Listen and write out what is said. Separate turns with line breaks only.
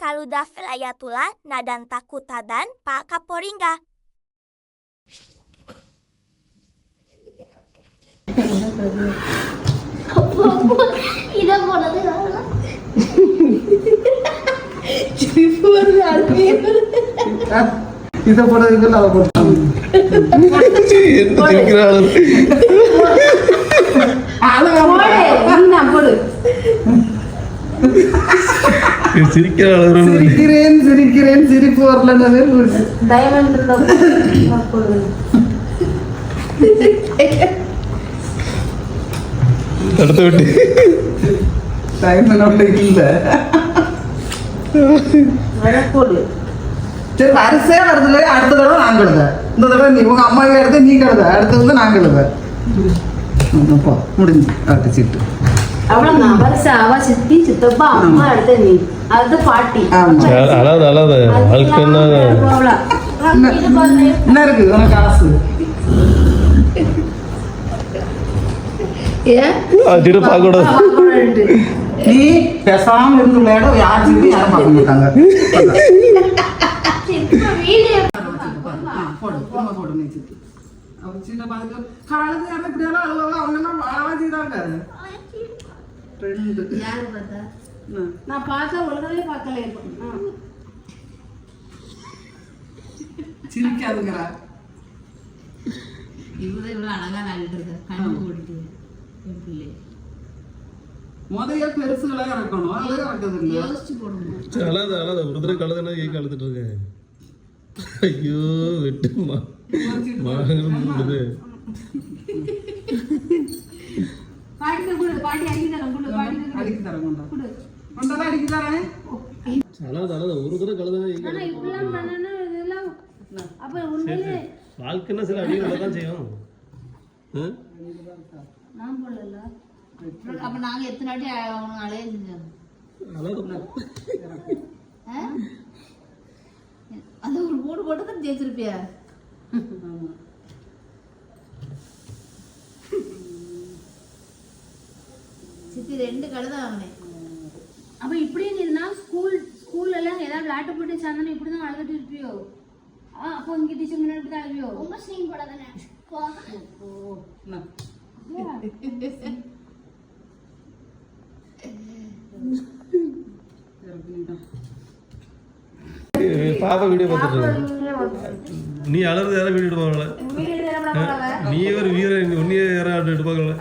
Saluda Felayatullah nadan takutadan Pak Kaporingga.
இதை போனது
இதை போடுறதுக்கு அதை போட்டாங்க சிரிக்கிறேன் சிரிக்கிறேன் சிரிப்பு வரல
அடுத்த விட்டு
டைமண்ட் இல்ல சரி வரிசையா வருதுல அடுத்த தடவை நான் கழுத இந்த தடவை நீ உங்க அம்மா எடுத்து நீ கழுத அடுத்தது நான் கழுத முடிஞ்சு அடுத்த சீட்டு
அவ்வளவுதான் வரிசை அவ சித்தி சித்தப்பா அம்மா அடுத்த நீ அடுத்த பாட்டி
அழாத வாழ்க்கை
என்ன இருக்கு உனக்கு காசு நீ பேசாம இருந்து விளையாட யார் சித்தி யாரும் பார்க்க மாட்டாங்க போடு நீ சித்தி அவங்க சின்ன பாத்துட்டு காலத்து யாரும் இப்படியெல்லாம் அழுவாங்க அவங்க எல்லாம் வாழவா செய்தாங்க
யாரு பார்த்தா நான் பார்த்தா உலகவே பார்க்கல
சிரிக்காதுங்கிறா
இவ்வளவு இவ்வளவு அழகா நாடிட்டு இருக்க கண்ணு ஓடிட்டு
முதல்ல பெருசுகளா இறக்கணும் அதே இறக்குது இல்ல
யோசிச்சு போடணும்
அழாத ஒரு தடவை கழுதுனா கேட்க அழுதுட்டு இருக்கேன் ஐயோ வெட்டுமா மாடுது
பாட்டி கூட பாட்டி அடிக்கி தரேன் கூட பாட்டி
அடிக்கி தரேன் கொண்டா அடிக்கி தரேன்
அழாத ஒரு தடவை கழுதுனா கேட்க
ஆனா இப்படிலாம் பண்ணனா இதெல்லாம் அப்ப உண்மையிலே
வாழ்க்கைன்னா சில அடிகள் தான் செய்யும்
நான் போடல அப்ப நாங்க எத்தனை வாட்டி அவங்க அலைய செஞ்சோம் அந்த ஒரு போடு போட்டு தான் தேய்ச்சிருப்பியா சித்தி 2 கழுதை வாங்கினேன் அப்ப இப்படியே இருந்தா ஸ்கூல்ல எல்லாம் ஏதாவது விளையாட்டு போட்டு சாந்தானே இப்படிதான் அழுதுட்டு இருப்பியோ அப்போ உங்க டீச்சர் முன்னாடி இப்படி தான் அழுவியோ ரொம்ப ஸ்னீங் போடாதானே
பாப்பா வீடியோ பார்த்துட்டு நீ அழகு யாரும் வீடியோ எடுப்பாங்கள நீ ஒரு வீரர் உன்னையே யாரும் எடுப்பாங்கள